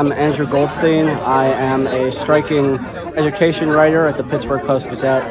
I'm Andrew Goldstein. I am a striking education writer at the Pittsburgh Post Gazette.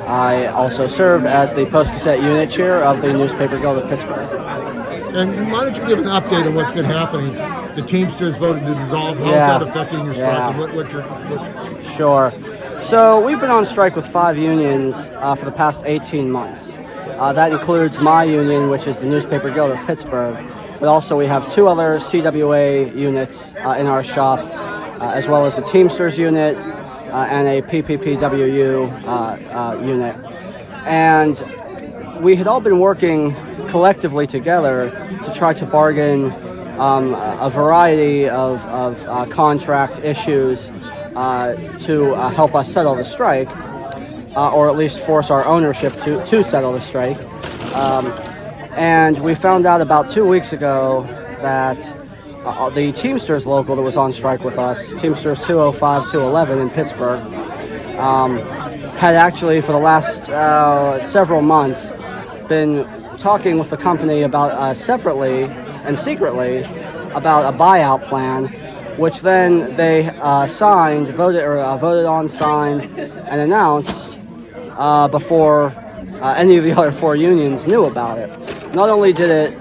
I also serve as the Post Gazette unit chair of the Newspaper Guild of Pittsburgh. And why don't you give an update on what's been happening? The Teamsters voted to dissolve. How is that affecting your strike? And Sure. So we've been on strike with 5 unions for the past 18 months. That includes my union, which is the Newspaper Guild of Pittsburgh. But also we have 2 other CWA units in our shop, as well as a Teamsters unit and a PPPWU unit. And we had all been working collectively together to try to bargain a variety of contract issues to help us settle the strike, or at least force our ownership to settle the strike. And we found out about 2 weeks ago that the Teamsters local that was on strike with us, Teamsters 205-211 in Pittsburgh, had actually for the last several months been talking with the company about separately and secretly about a buyout plan, which then they voted on, signed, and announced before any of the other 4 unions knew about it. Not only did it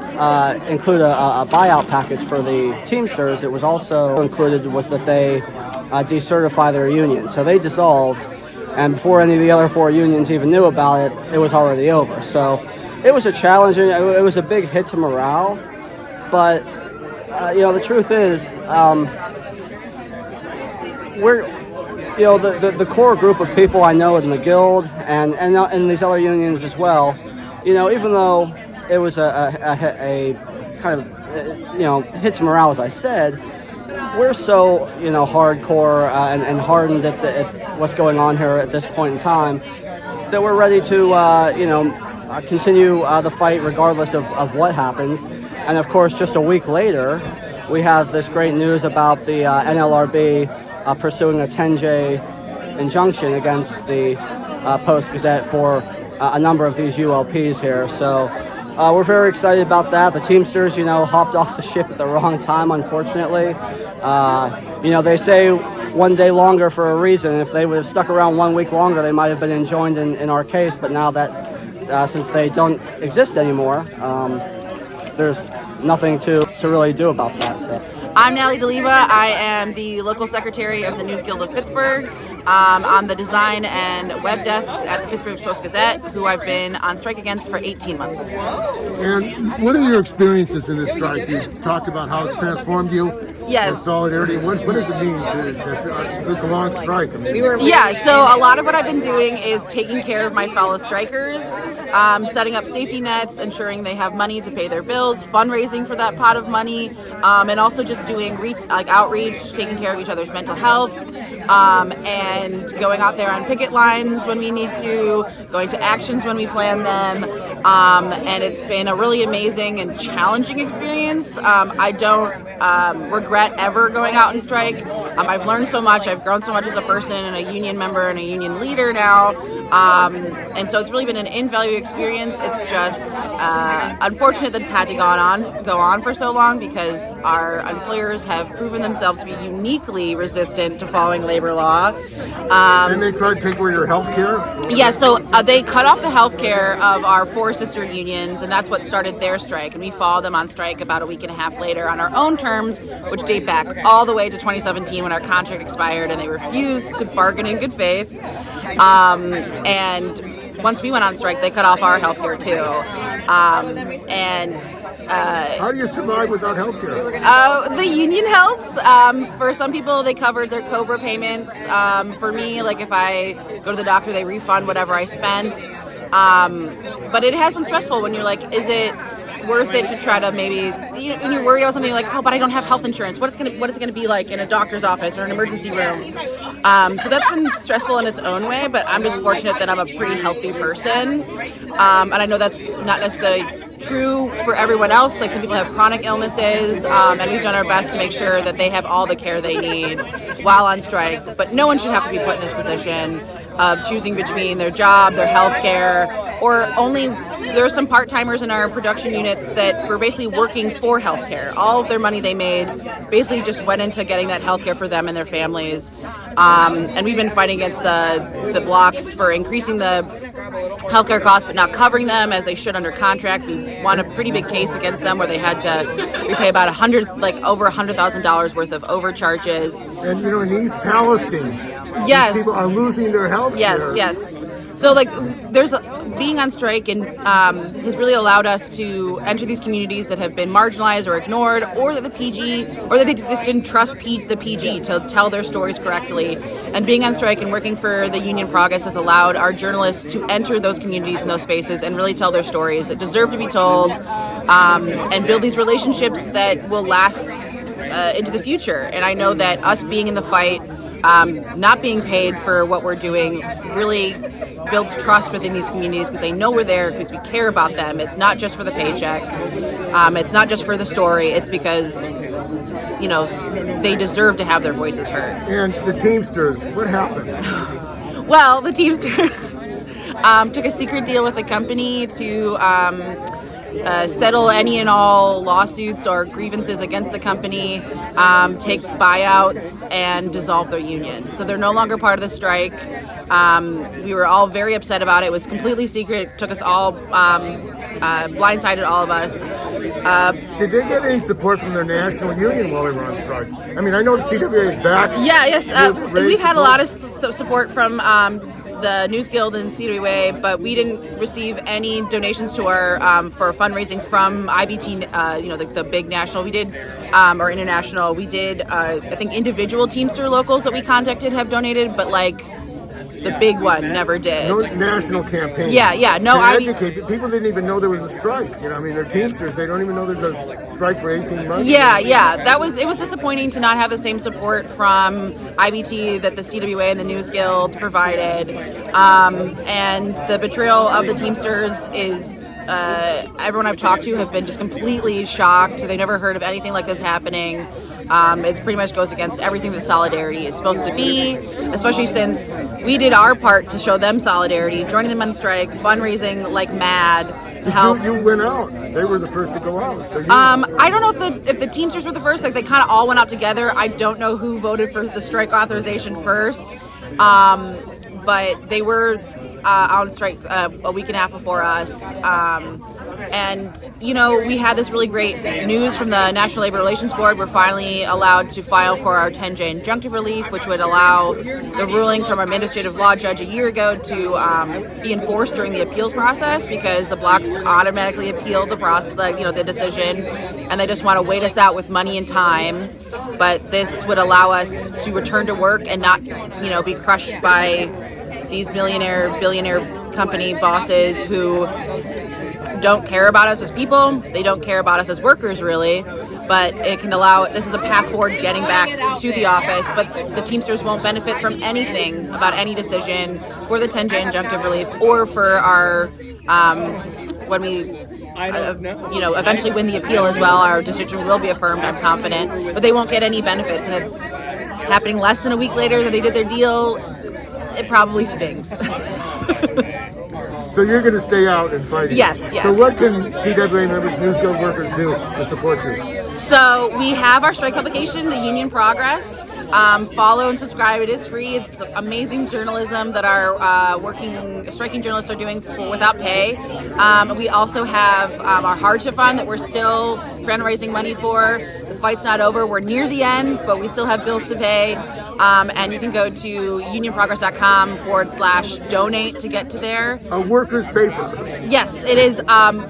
include a buyout package for the Teamsters, it was also included was that they decertify their union. So they dissolved, and before any of the other 4 unions even knew about it, it was already over. So it was a challenge, and it was a big hit to morale. But the truth is, we're the core group of people I know in the guild and these other unions as well. Even though it was a kind of hits morale, as I said, we're so hardcore and hardened at what's going on here at this point in time that we're ready to continue the fight regardless of what happens. And of course, just a week later, we have this great news about the NLRB pursuing a 10-J injunction against the Post Gazette for a number of these ULPs here. So we're very excited about that. The Teamsters, hopped off the ship at the wrong time, unfortunately. They say one day longer for a reason. If they would have stuck around 1 week longer, they might have been enjoined in our case. But now that since they don't exist anymore, there's nothing to really do about that. So. I'm Natalie Duleba. I am the local secretary of the NewsGuild of Pittsburgh. On the design and web desks at the Pittsburgh Post Gazette, who I've been on strike against for 18 months. And what are your experiences in this strike? You talked about how it's transformed you. Yes. Solidarity. What does it mean to this long strike? So a lot of what I've been doing is taking care of my fellow strikers, setting up safety nets, ensuring they have money to pay their bills, fundraising for that pot of money, and also just doing outreach, taking care of each other's mental health, and going out there on picket lines when we need to, going to actions when we plan them. And it's been a really amazing and challenging experience. I don't regret ever going out and strike. I've learned so much. I've grown so much as a person and a union member and a union leader now. And so it's really been an invaluable experience. It's just unfortunate that it's had to go on for so long because our employers have proven themselves to be uniquely resistant to following labor law. And they tried to take away your health care? Yeah, so they cut off the health care of our 4 sister unions, and that's what started their strike. And we followed them on strike about a week and a half later on our own terms, which date back all the way to 2017 when our contract expired, and they refused to bargain in good faith. And once we went on strike, they cut off our health care too. How do you survive without health care? The union helps. For some people, they covered their COBRA payments. For me, like if I go to the doctor, they refund whatever I spent. But it has been stressful when you're like, is it worth it to try to maybe, when you're worried about something like, oh, but I don't have health insurance. What is it going to be like in a doctor's office or an emergency room? So that's been stressful in its own way, but I'm just fortunate that I'm a pretty healthy person. And I know that's not necessarily true for everyone else. Like some people have chronic illnesses, and we've done our best to make sure that they have all the care they need while on strike. But no one should have to be put in this position of choosing between their job, their health care, or only there were some part-timers in our production units that were basically working for healthcare. All of their money they made basically just went into getting that healthcare for them and their families. And we've been fighting against the blocks for increasing the healthcare costs but not covering them as they should under contract. We won a pretty big case against them where they had to repay about over $100,000 worth of overcharges. And in East Palestine, yes, people are losing their health care. Yes. So being on strike and has really allowed us to enter these communities that have been marginalized or ignored, or that they just didn't trust the PG to tell their stories correctly. And being on strike and working for the Union Progress has allowed our journalists to enter those communities and those spaces and really tell their stories that deserve to be told, and build these relationships that will last into the future. And I know that us being in the fight, not being paid for what we're doing, really builds trust within these communities because they know we're there because we care about them. It's not just for the paycheck. It's not just for the story. It's because, they deserve to have their voices heard. And the Teamsters, what happened? Well, the Teamsters took a secret deal with the company to settle any and all lawsuits or grievances against the company, take buyouts, and dissolve their union. So they're no longer part of the strike. We were all very upset about it. It was completely secret. It took us all, blindsided all of us. Did they get any support from their national union while they were on strike? I mean, I know the CWA is back. Yes. We've had a lot of support from the NewsGuild and CWA, but we didn't receive any donations to our for fundraising from IBT. The big national. We did, or international. We did. I think individual Teamster locals that we contacted have donated, but the big one never did. No national campaign. Yeah. No, educate people didn't even know there was a strike. They're Teamsters. They don't even know there's a strike for 18 months. Yeah. It was disappointing to not have the same support from IBT that the CWA and the NewsGuild provided. And the betrayal of the Teamsters is. Everyone I've talked to have been just completely shocked. They never heard of anything like this happening. It pretty much goes against everything that solidarity is supposed to be, especially since we did our part to show them solidarity, joining them on strike, fundraising like mad to help. You went out. They were the first to go out. So I don't know if the Teamsters were the first. They kind of all went out together. I don't know who voted for the strike authorization first, but they were on strike a week and a half before us. And, we had this really great news from the National Labor Relations Board. We're finally allowed to file for our 10J injunctive relief, which would allow the ruling from our administrative law judge a year ago to be enforced during the appeals process, because the blocks automatically appeal the decision, and they just want to wait us out with money and time. But this would allow us to return to work and not, be crushed by these billionaire company bosses who don't care about us as people. They don't care about us as workers, really. But it can this is a path forward getting back to the office. But the Teamsters won't benefit from anything about any decision for the 10J injunctive relief or for our, when we eventually win the appeal as well. Our decision will be affirmed, I'm confident. But they won't get any benefits. And it's happening less than a week later that they did their deal. It probably stings. So you're going to stay out and fight? Yes. So what can CWA members, NewsGuild workers do to support you? So we have our strike publication, the Union Progress. Follow and subscribe. It is free. It's amazing journalism that our striking journalists are doing without pay. We also have our hardship fund that we're still fundraising money for. The fight's not over. We're near the end, but we still have bills to pay. And you can go to unionprogress.com/donate to get to there. A workers' paper. Yes, it is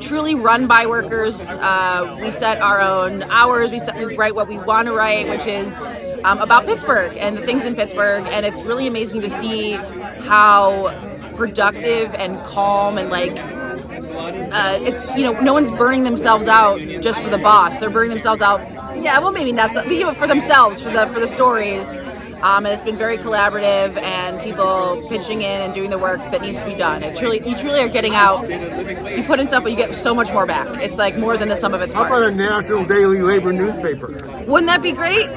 truly run by workers. We set our own hours. We write what we want to write, which is about Pittsburgh and the things in Pittsburgh. And it's really amazing to see how productive and calm and it's no one's burning themselves out just for the boss. They're burning themselves out. Yeah, well, maybe not for themselves, for the stories. And it's been very collaborative, and people pitching in and doing the work that needs to be done. You truly are getting out. You put in stuff, but you get so much more back. It's more than the sum of its parts. How about a national daily labor newspaper? Wouldn't that be great?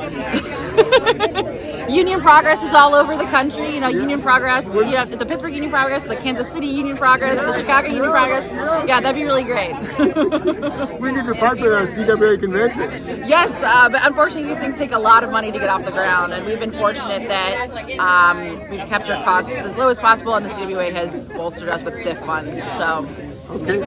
Union Progress is all over the country. You know, Union Progress, you know, the Pittsburgh Union Progress, the Kansas City Union Progress, the Chicago Union Progress. Yeah, that'd be really great. We need to fight for that CWA convention. Yes, but unfortunately these things take a lot of money to get off the ground, and we've been fortunate that we've kept our costs as low as possible, and the CWA has bolstered us with SIF funds. So. Okay.